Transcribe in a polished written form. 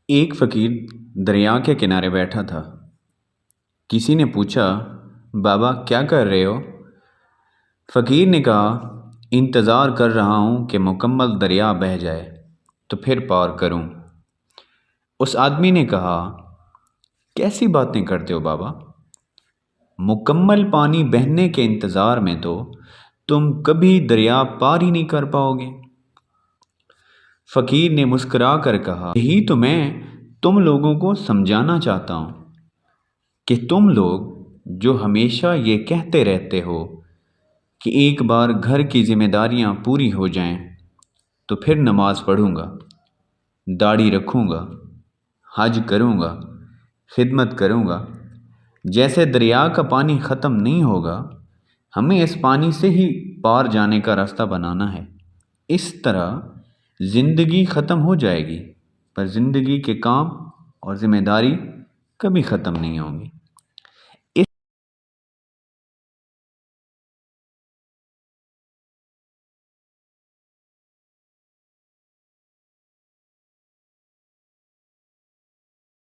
ایک فقیر دریا کے کنارے بیٹھا تھا۔ کسی نے پوچھا، بابا کیا کر رہے ہو؟ فقیر نے کہا، انتظار کر رہا ہوں کہ مکمل دریا بہہ جائے تو پھر پار کروں۔ اس آدمی نے کہا، کیسی باتیں کرتے ہو بابا؟ مکمل پانی بہنے کے انتظار میں تو تم کبھی دریا پار ہی نہیں کر پاؤ گے۔ فقیر نے مسکرا کر کہا، یہی تو میں تم لوگوں کو سمجھانا چاہتا ہوں کہ تم لوگ جو ہمیشہ یہ کہتے رہتے ہو کہ ایک بار گھر کی ذمہ داریاں پوری ہو جائیں تو پھر نماز پڑھوں گا، داڑھی رکھوں گا، حج کروں گا، خدمت کروں گا، جیسے دریا کا پانی ختم نہیں ہوگا، ہمیں اس پانی سے ہی پار جانے کا راستہ بنانا ہے۔ اس طرح زندگی ختم ہو جائے گی، پر زندگی کے کام اور ذمہ داری کبھی ختم نہیں ہوں گی۔